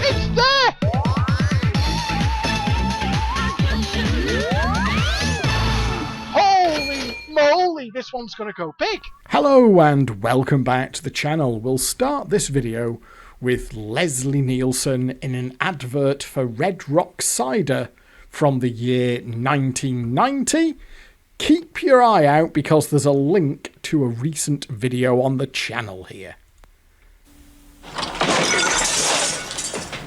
It's there! Holy moly, this one's gonna go big! Hello and welcome back to the channel. We'll start this video with Leslie Nielsen in an advert for Red Rock Cider from the year 1990. Keep your eye out because there's a link to a recent video on the channel here.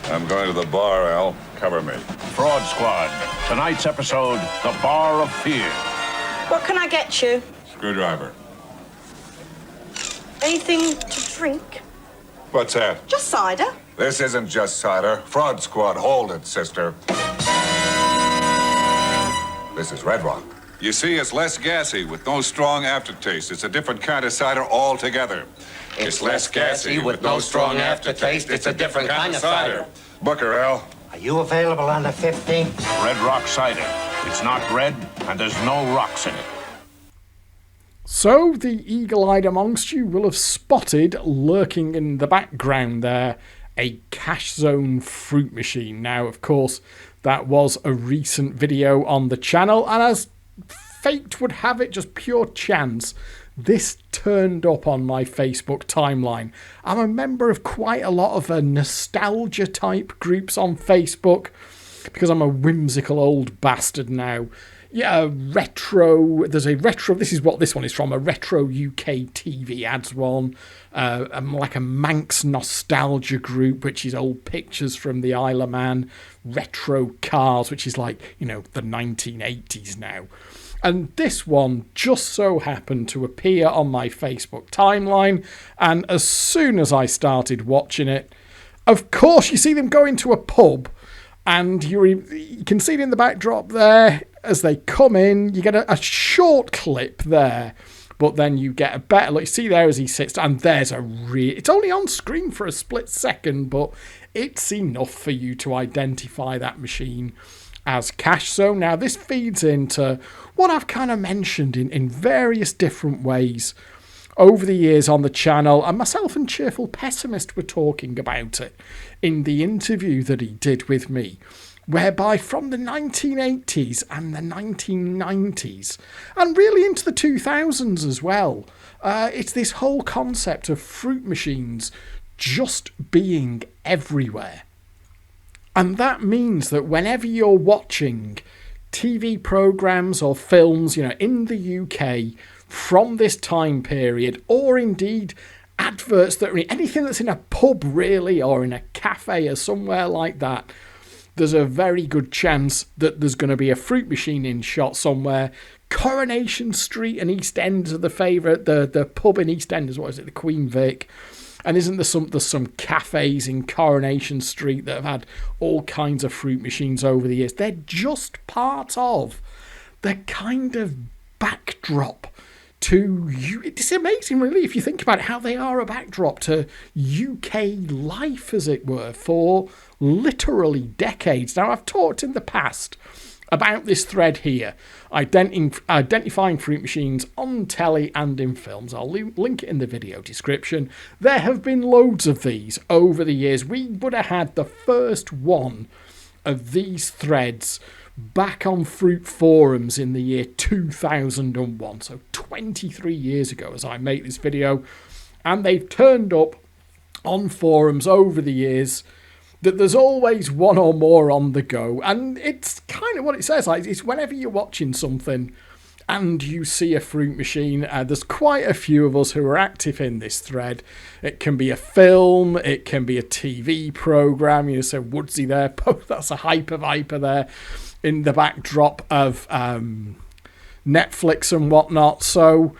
I'm going to the bar, Al. Cover me. Fraud Squad. Tonight's episode, The Bar of Fear. What can I get you? Screwdriver. Anything to drink? What's that? Just cider. This isn't just cider. Fraud Squad, hold it, sister. This is Red Rock. You see, it's less gassy with no strong aftertaste. It's a different kind of cider altogether. It's less gassy with no strong aftertaste. It's a different kind of cider. Booker, Al. Are you available on the 15th? Red Rock Cider. It's not red, and there's no rocks in it. So the eagle-eyed amongst you will have spotted lurking in the background there a Cash Zone fruit machine. Now, of course, that was a recent video on the channel, and as fate would have it, just pure chance, this turned up on my Facebook timeline. I'm a member of quite a lot of nostalgia type groups on Facebook because I'm a whimsical old bastard now. Yeah, retro. There's a retro. This is what this one is from. A retro UK TV ads one. Like a Manx nostalgia group, which is old pictures from the Isle of Man. Retro cars, which is like, you know, the 1980s now. And this one just so happened to appear on my Facebook timeline. And as soon as I started watching it, of course, you see them go into a pub. And you can see it in the backdrop there as they come in. You get a short clip there, but then you get a better look. You see there as he sits, and there's it's only on screen for a split second, but it's enough for you to identify that machine as Cash Zone. Now, this feeds into what I've kind of mentioned in various different ways over the years on the channel, and myself and Cheerful Pessimist were talking about it in the interview that he did with me, whereby from the 1980s and the 1990s, and really into the 2000s as well, it's this whole concept of fruit machines just being everywhere. And that means that whenever you're watching TV programs or films, you know, in the UK from this time period, or indeed adverts that are anything that's in a pub really, or in a cafe or somewhere like that, there's a very good chance that there's going to be a fruit machine in shot somewhere. Coronation Street and East End are the favourite. The pub in East End is, what is it, the Queen Vic. And isn't there's some cafes in Coronation Street that have had all kinds of fruit machines over the years? They're just part of the kind of backdrop to you. It's amazing, really, if you think about how they are a backdrop to UK life, as it were, for literally decades. Now, I've talked in the past about this thread here, identifying fruit machines on telly and in films. I'll link it in the video description. There have been loads of these over the years. We would have had the first one of these threads back on fruit forums in the year 2001, so 23 years ago as I make this video, and they've turned up on forums over the years that there's always one or more on the go. And it's kind of what it says, like, it's whenever you're watching something and you see a fruit machine, there's quite a few of us who are active in this thread. It can be a film, it can be a TV program, you know, so Woodsy there, that's a hyper viper there in the backdrop of Netflix and whatnot. So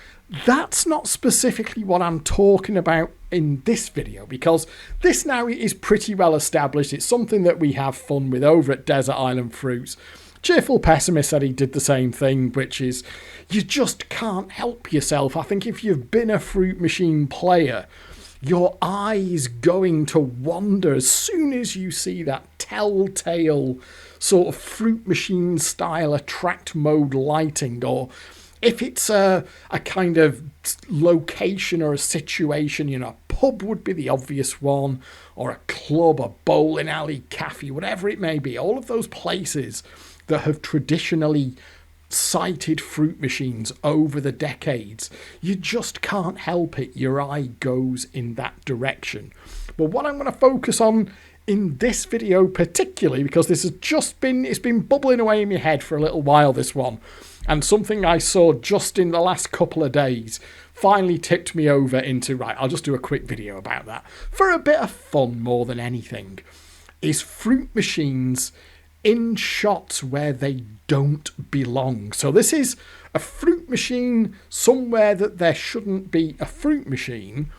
that's not specifically what I'm talking about in this video, because this now is pretty well established. It's something that we have fun with over at Desert Island Fruits. Cheerful Pessimist said he did the same thing, which is you just can't help yourself. I think if you've been a fruit machine player, your eye's going to wander as soon as you see that telltale sort of fruit machine style attract mode lighting, or If it's a kind of location or a situation, you know, a pub would be the obvious one, or a club, a bowling alley, cafe, whatever it may be, all of those places that have traditionally cited fruit machines over the decades, you just can't help it. Your eye goes in that direction. But what I'm going to focus on in this video particularly, because this has it's been bubbling away in my head for a little while, this one, and something I saw just in the last couple of days finally tipped me over into, right, I'll just do a quick video about that for a bit of fun more than anything, is fruit machines in shots where they don't belong. So this is a fruit machine somewhere that there shouldn't be a fruit machine,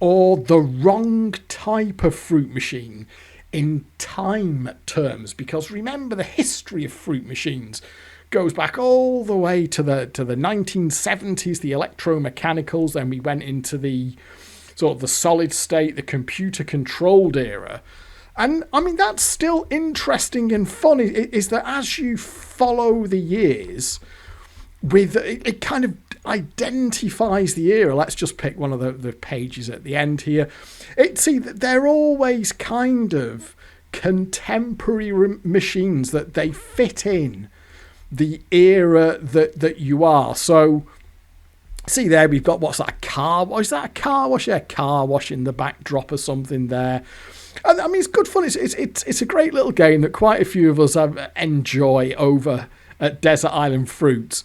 or the wrong type of fruit machine in time terms, because remember, the history of fruit machines goes back all the way to the 1970s, the electromechanicals, then we went into the sort of the solid state, the computer controlled era. And I mean, that's still interesting and fun, is that as you follow the years, with it kind of identifies the era. Let's just pick one of the pages at the end here. See, they're always kind of contemporary machines, that they fit in the era that you are. So see there, we've got, what's that, a car wash? Is that a car wash? Yeah, car wash in the backdrop or something there. And I mean, it's good fun. It's a great little game that quite a few of us enjoy over at Desert Island Fruits.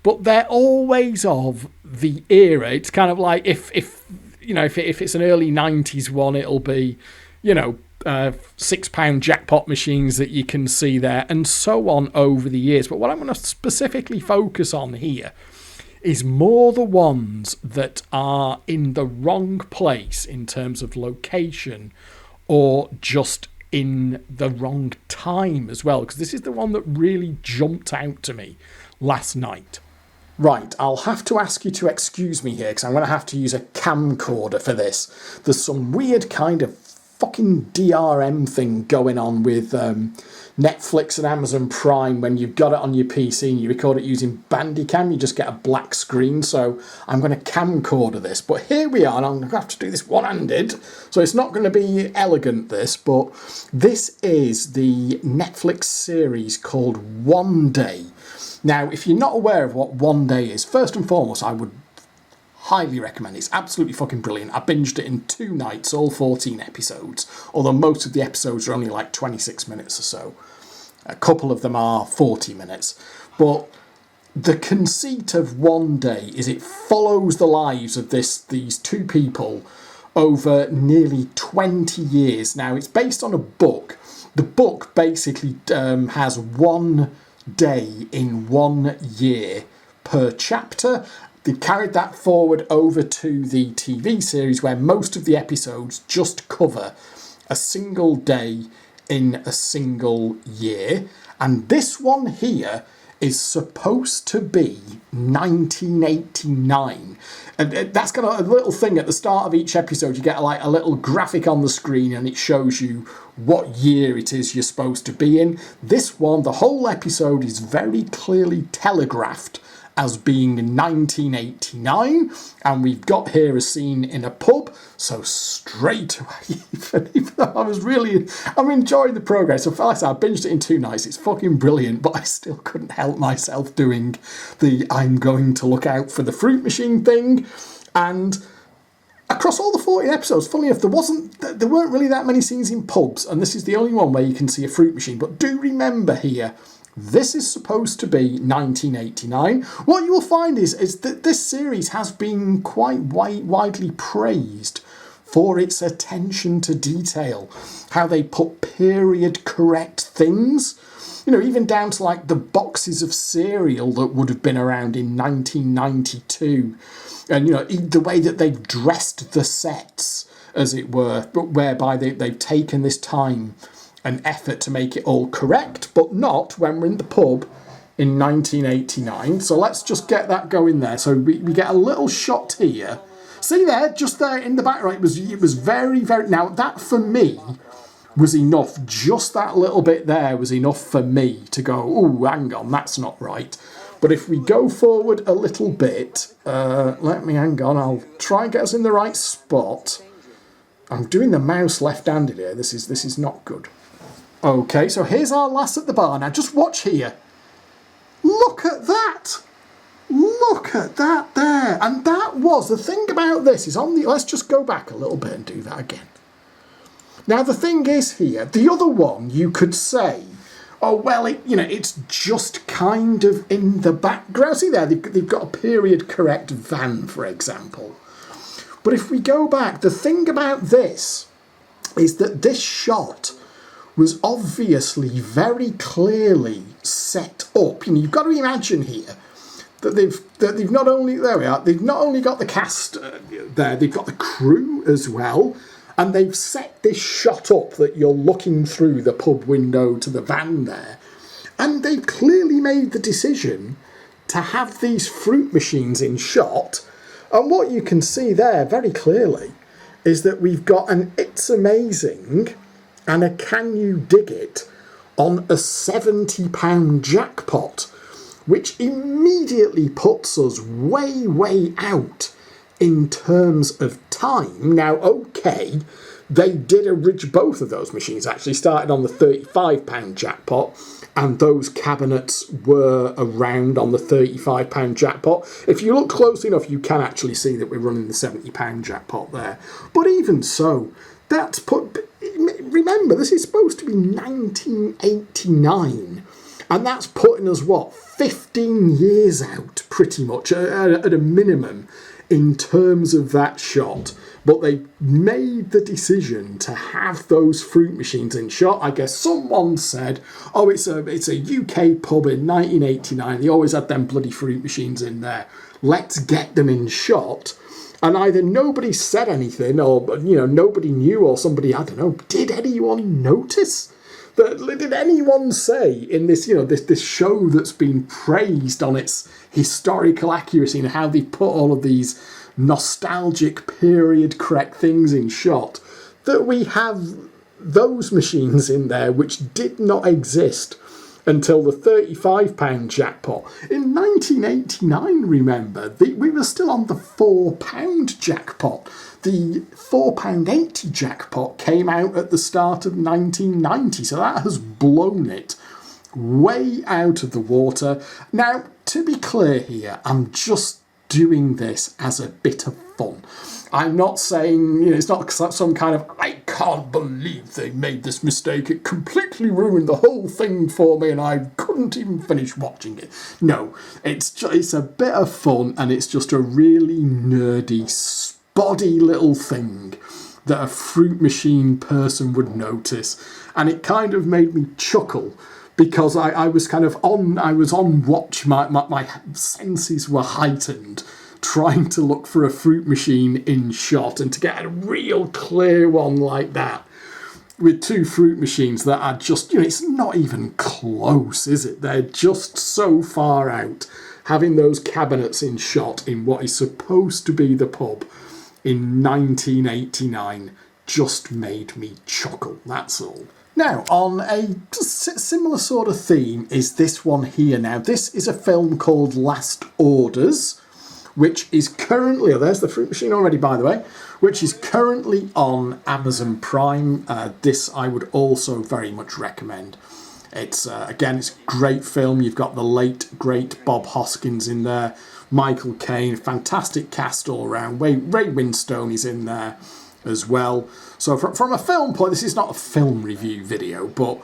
But they're always of the era. It's kind of like if it's an early 90s one, it'll be, you know, £6 jackpot machines that you can see there, and so on over the years. But what I'm going to specifically focus on here is more the ones that are in the wrong place in terms of location, or just in the wrong time as well, because this is the one that really jumped out to me last night. Right, I'll have to ask you to excuse me here, because I'm going to have to use a camcorder for this. There's some weird kind of fucking DRM thing going on with Netflix and Amazon Prime. When you've got it on your PC and you record it using Bandicam, you just get a black screen. So I'm going to camcorder this. But here we are, and I'm going to have to do this one-handed. So it's not going to be elegant, this, but this is the Netflix series called One Day. Now, if you're not aware of what One Day is, first and foremost, I would highly recommend it. It's absolutely fucking brilliant. I binged it in 2 nights, all 14 episodes, although most of the episodes are only like 26 minutes or so. A couple of them are 40 minutes. But the conceit of One Day is it follows the lives of these 2 people over nearly 20 years. Now, it's based on a book. The book basically has 1 day in 1 year per chapter. They carried that forward over to the TV series, where most of the episodes just cover a single day in a single year. And this one here is supposed to be 1989. And that's got a little thing at the start of each episode. You get like a little graphic on the screen, and it shows you what year it is you're supposed to be in. This one, the whole episode is very clearly telegraphed as being 1989, and we've got here a scene in a pub, so straight away, even though I'm enjoying the progress. So like I said, I binged it in 2 nights, it's fucking brilliant, but I still couldn't help myself doing the I'm going to look out for the fruit machine thing. And across all the 14 episodes, funnily enough, there weren't really that many scenes in pubs, and this is the only one where you can see a fruit machine. But do remember here, this is supposed to be 1989. What you will find is that this series has been quite widely praised for its attention to detail, how they put period correct things, you know, even down to like the boxes of cereal that would have been around in 1992, and you know, the way that they've dressed the sets, as it were, but whereby they've taken this time an effort to make it all correct, but not when we're in the pub in 1989. So let's just get that going there. So we get a little shot here. See there, just there in the background, it was very, very... Now, that for me was enough. Just that little bit there was enough for me to go, oh, hang on, that's not right. But if we go forward a little bit, let me hang on, I'll try and get us in the right spot. I'm doing the mouse left-handed here. This is not good. Okay, so here's our lass at the bar. Now just watch here. Look at that. Look at that there. And that was, the thing about this is on the, let's just go back a little bit and do that again. Now the thing is here, the other one you could say, oh well, it's just kind of in the background. See there, they've got a period correct van, for example. But if we go back, the thing about this is that this shot was obviously very clearly set up. You've got to imagine here that they've not only, there we are, they've not only got the cast there, they've got the crew as well, and they've set this shot up that you're looking through the pub window to the van there, and they've clearly made the decision to have these fruit machines in shot. And what you can see there very clearly is that we've got an It's Amazing and a Can You Dig It on a £70 jackpot, which immediately puts us way, way out in terms of time. Now, okay, they did both of those machines actually started on the £35 jackpot, and those cabinets were around on the £35 jackpot. If you look close enough, you can actually see that we're running the £70 jackpot there. But even so, that's put... Remember, this is supposed to be 1989, and that's putting us, 15 years out, pretty much, at a minimum, in terms of that shot. But they made the decision to have those fruit machines in shot. I guess someone said, oh, it's a UK pub in 1989. They always had them bloody fruit machines in there. Let's get them in shot. And either nobody said anything, or nobody knew, or somebody, I don't know, did anyone notice? Did anyone say in this, this show that's been praised on its historical accuracy and how they put all of these nostalgic period correct things in shot, that we have those machines in there which did not exist until the £35 jackpot. In 1989, remember, we were still on the £4 jackpot. The £4.80 jackpot came out at the start of 1990, so that has blown it way out of the water. Now, to be clear here, I'm just doing this as a bit of fun. I'm not saying, it's not some kind of, I can't believe they made this mistake, it completely ruined the whole thing for me and I couldn't even finish watching it. No, it's a bit of fun, and it's just a really nerdy, spotty little thing that a fruit machine person would notice, and it kind of made me chuckle because I was on watch, my senses were heightened, trying to look for a fruit machine in shot, and to get a real clear one like that with two fruit machines that are just, it's not even close, is it? They're just so far out. Having those cabinets in shot in what is supposed to be the pub in 1989 just made me chuckle, that's all. Now, on a similar sort of theme is this one here. Now, this is a film called Last Orders, which is currently, there's the fruit machine already, by the way, which is currently on Amazon Prime. This I would also very much recommend. It's, again, it's a great film. You've got the late, great Bob Hoskins in there, Michael Caine, fantastic cast all around. Ray Winstone is in there as well. So from a film point, this is not a film review video, but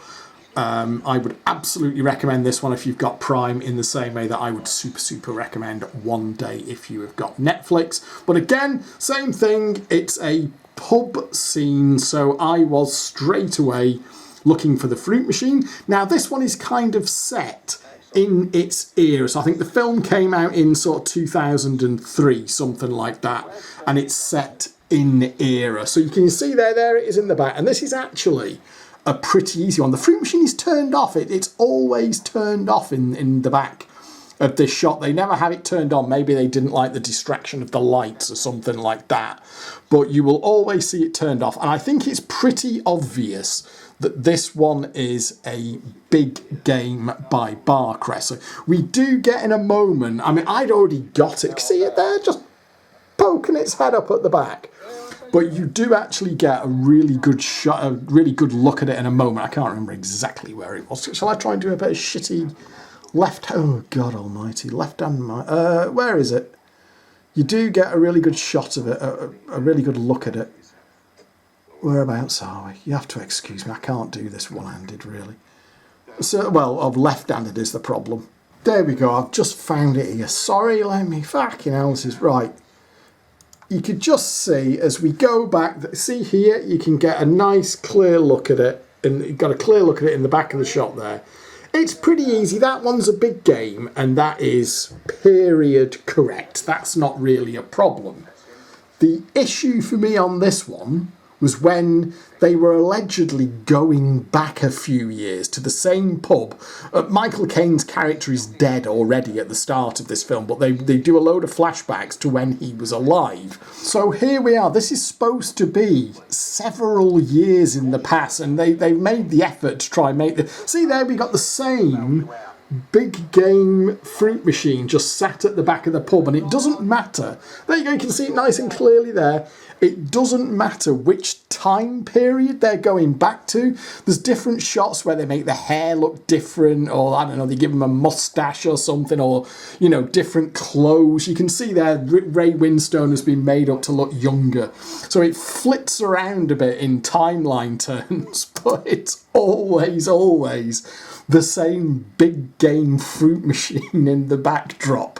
I would absolutely recommend this one if you've got Prime, in the same way that I would super recommend One Day if you have got Netflix. But again, same thing, it's a pub scene, so I was straight away looking for the fruit machine. Now this one is kind of set in its era, so I think the film came out in sort of 2003, something like that, and it's set in the era. So you can see there it is in the back, and this is actually a pretty easy one. The fruit machine is turned off. It's always turned off in the back of this shot. They never have it turned on. Maybe they didn't like the distraction of the lights or something like that. But you will always see it turned off. And I think it's pretty obvious that this one is a big game by Barcrest. So we do get in a moment, I mean, I'd already got it. See it there? Just poking its head up at the back. But you do actually get a really good shot, a really good look at it in a moment. I can't remember exactly where it was. Shall I try and do a bit of shitty left? Oh, God almighty. Left hand. Where is it? You do get a really good shot of it, a really good look at it. Whereabouts are we? You have to excuse me. I can't do this one-handed, really. So, well, left-handed is the problem. There we go. I've just found it here. Sorry, let me fucking hell, this is right. You could just see as we go back. See here, you can get a nice clear look at it, and you've got a clear look at it in the back of the shot there. It's pretty easy. That one's a big game, and that is period correct. That's not really a problem. The issue for me on this one was when they were allegedly going back a few years to the same pub. Michael Caine's character is dead already at the start of this film, but they do a load of flashbacks to when he was alive. So here we are. This is supposed to be several years in the past, and they've made the effort to try and make the... See there, we got the same big game fruit machine just sat at the back of the pub, and it doesn't matter. There you go, you can see it nice and clearly there. It doesn't matter which time period they're going back to. There's different shots where they make the hair look different, or I don't know, they give them a mustache or something, or, you know, different clothes. You can see there Ray Winstone has been made up to look younger. So it flips around a bit in timeline terms, but it's always the same big game fruit machine in the backdrop,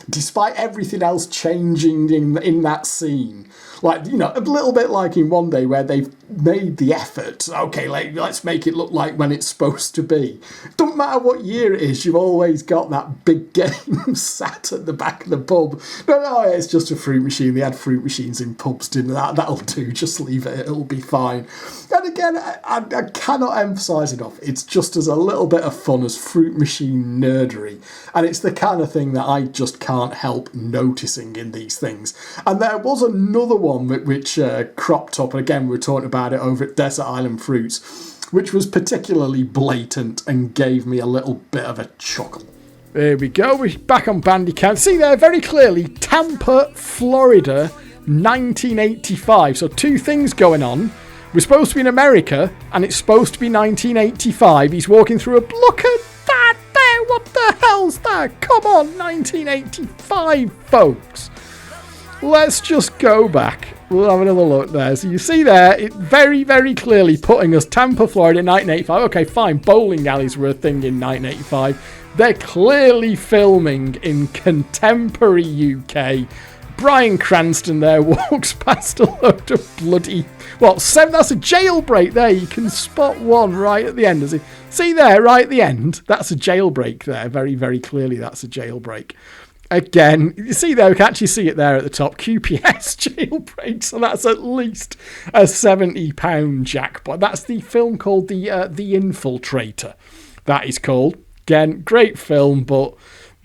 despite everything else changing in that scene. Like, you know, a little bit like in One Day where they've made the effort. Okay, let's make it look like when it's supposed to be. Don't matter what year it is, you've always got that big game sat at the back of the pub. No, it's just a fruit machine. They had fruit machines in pubs, didn't they? That'll do. Just leave it. It'll be fine. And again, I cannot emphasise enough. It's just as a little bit of fun as fruit machine nerdery. And it's the kind of thing that I just can't help noticing in these things. And there was another one which cropped up, and again we were talking about it over at Desert Island Fruits, which was particularly blatant and gave me a little bit of a chuckle. There we go, we're back on Bandicam. See there very clearly, Tampa, Florida, 1985. So two things going on. We're supposed to be in America, and it's supposed to be 1985. He's walking through a... Look at that there! What the hell's that? Come on, 1985, folks. Let's just go back. We'll have another look there. So you see there, it very, very clearly putting us Tampa, Florida, 1985. Okay, fine. Bowling alleys were a thing in 1985. They're clearly filming in contemporary UK. Bryan Cranston there walks past a load of bloody... Well, that's a jailbreak there. You can spot one right at the end. See there, right at the end? That's a jailbreak there. Very, very clearly that's a jailbreak. Again, you see there, we can actually see it there at the top, QPS jailbreak, so that's at least a £70 jackpot. That's the film called The Infiltrator, that is called. Again, great film, but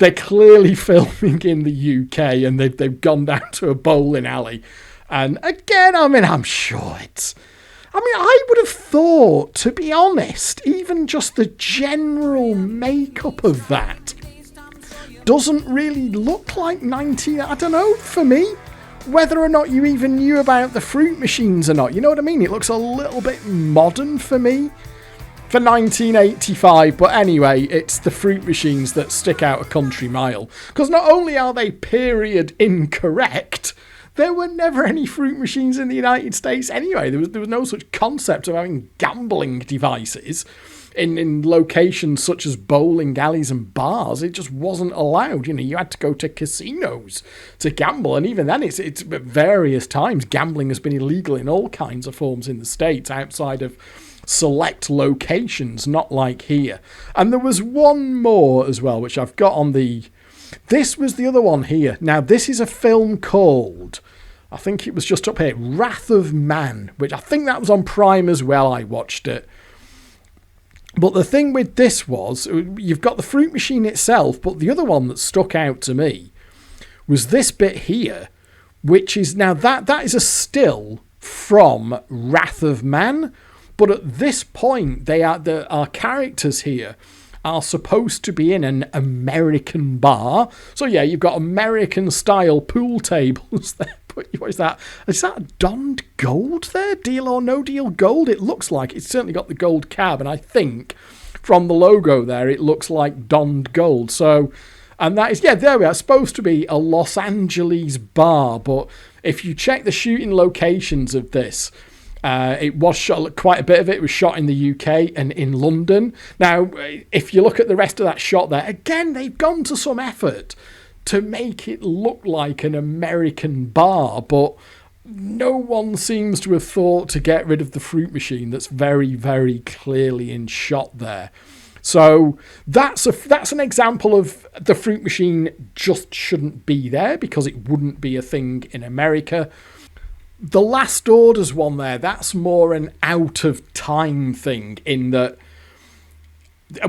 they're clearly filming in the UK, and they've gone down to a bowling alley. And again, I mean, I'm sure it's... I mean, I would have thought, to be honest, even just the general makeup of that doesn't really look like 90, I don't know, for me, whether or not you even knew about the fruit machines or not. You know what I mean? It looks a little bit modern for me for 1985. But anyway, it's the fruit machines that stick out a country mile. Because not only are they period incorrect, there were never any fruit machines in the United States anyway. There was no such concept of having gambling devices in locations such as bowling alleys and bars. It just wasn't allowed. You know, you had to go to casinos to gamble, and even then, it's at various times gambling has been illegal in all kinds of forms in the States outside of select locations, not like here. And there was one more as well, which I've got on the... This was the other one here. Now, this is a film called... I think it was just up here, Wrath of Man, which I think that was on Prime as well. I watched it. But the thing with this was, you've got the fruit machine itself, but the other one that stuck out to me was this bit here, which is now that is a still from Wrath of Man, but at this point our characters here are supposed to be in an American bar. So yeah, you've got American style pool tables there. But what is that? Is that Donned Gold there? Deal or No Deal Gold? It looks like it's certainly got the gold cab, and I think from the logo there it looks like Donned Gold. So, and that is, yeah, there we are. It's supposed to be a Los Angeles bar, but if you check the shooting locations of this, it was shot, quite a bit of it was shot in the UK and in London. Now, if you look at the rest of that shot there, again, they've gone to some effort to make it look like an American bar, but no one seems to have thought to get rid of the fruit machine that's very, very clearly in shot there. So that's an example of the fruit machine just shouldn't be there because it wouldn't be a thing in America. The Last Orders one there, that's more an out of time thing in that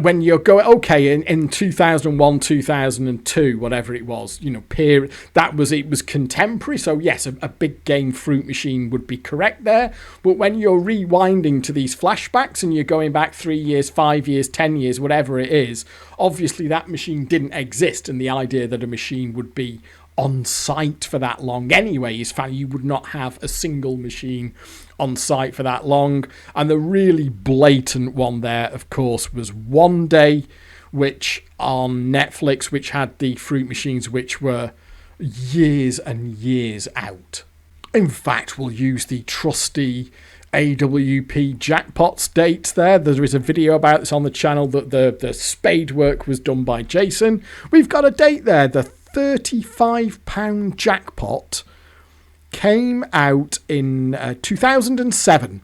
when you're going, okay, in 2001, 2002, whatever it was, period, it was contemporary. So yes, a big game fruit machine would be correct there. But when you're rewinding to these flashbacks and you're going back 3 years, 5 years, 10 years, whatever it is, obviously that machine didn't exist. And the idea that a machine would be on site for that long anyway is fine. You would not have a single machine on site for that long. And the really blatant one there, of course, was One Day, which on Netflix, which had the fruit machines which were years and years out. In fact, we'll use the trusty AWP Jackpot Dates there. There is a video about this on the channel that the spade work was done by Jason. We've got a date there, the £35 jackpot came out in 2007.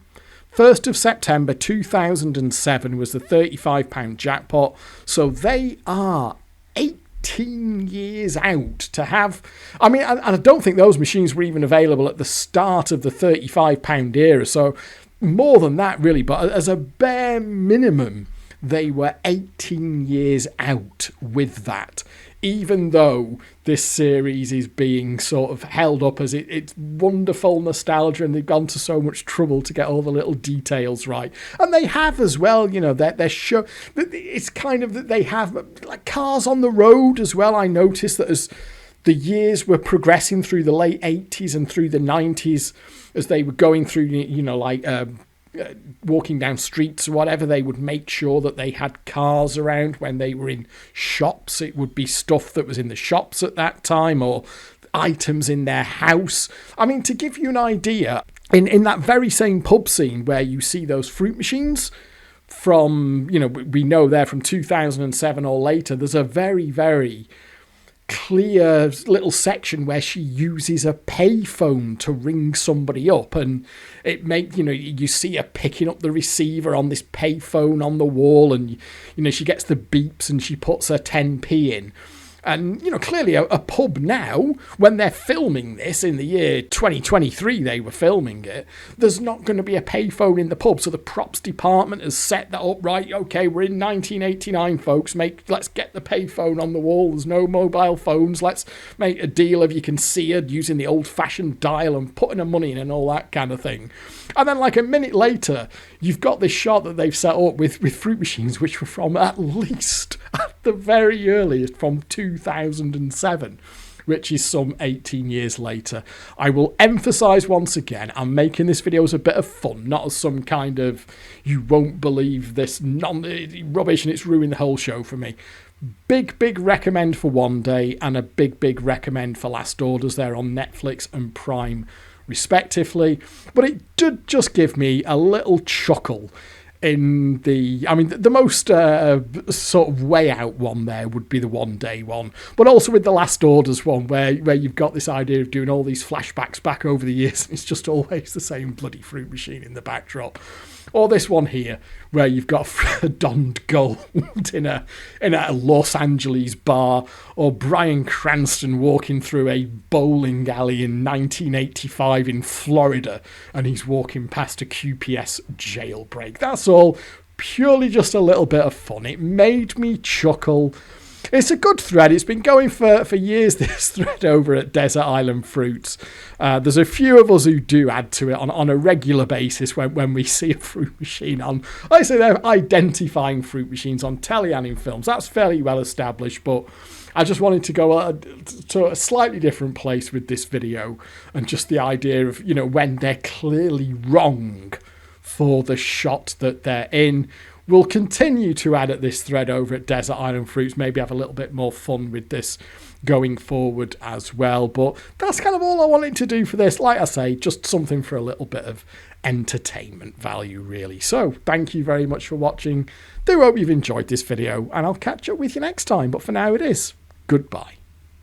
1st of September 2007 was the £35 jackpot. So they are 18 years out to have. I mean, I don't think those machines were even available at the start of the £35 era. So more than that, really. But as a bare minimum, they were 18 years out with that. Even though this series is being sort of held up as it's wonderful nostalgia and they've gone to so much trouble to get all the little details right. And they have as well, they're show. It's kind of that they have like cars on the road as well. I noticed that as the years were progressing through the late 80s and through the 90s, as they were going through, walking down streets or whatever, they would make sure that they had cars around when they were in shops. It would be stuff that was in the shops at that time or items in their house. I mean, to give you an idea, in that very same pub scene where you see those fruit machines from, we know they're from 2007 or later, there's a very, very clear little section where she uses a payphone to ring somebody up, and it you see her picking up the receiver on this payphone on the wall, and she gets the beeps and she puts her 10p in. And, clearly a pub now, when they're filming this in the year 2023, they were filming it, there's not going to be a payphone in the pub. So the props department has set that up, right? Okay, we're in 1989, folks. Let's get the payphone on the wall. There's no mobile phones. Let's make a deal of you can see her using the old-fashioned dial and putting her money in and all that kind of thing. And then like a minute later, you've got this shot that they've set up with fruit machines, which were from at least, at the very earliest, from 2007, which is some 18 years later. I will emphasise once again, I'm making this video as a bit of fun, not as some kind of, you won't believe this rubbish and it's ruined the whole show for me. Big recommend for One Day and a big recommend for Last Orders there on Netflix and Prime respectively. But it did just give me a little chuckle in the most sort of way out one there would be the One Day one, but also with the Last Orders one where you've got this idea of doing all these flashbacks back over the years and it's just always the same bloody fruit machine in the backdrop. Or this one here, where you've got Donned Gold in a Los Angeles bar, or Bryan Cranston walking through a bowling alley in 1985 in Florida, and he's walking past a QPS jailbreak. That's all purely just a little bit of fun. It made me chuckle. It's a good thread. It's been going for years, this thread over at Desert Island Fruits. There's a few of us who do add to it on a regular basis when we see a fruit machine on. I say they're identifying fruit machines on telly and in films. That's fairly well established, but I just wanted to go to a slightly different place with this video, and just the idea of, when they're clearly wrong for the shot that they're in. We'll continue to add at this thread over at Desert Island Fruits, maybe have a little bit more fun with this going forward as well. But that's kind of all I wanted to do for this. Like I say, just something for a little bit of entertainment value, really. So thank you very much for watching. Do hope you've enjoyed this video, and I'll catch up with you next time. But for now, it is goodbye.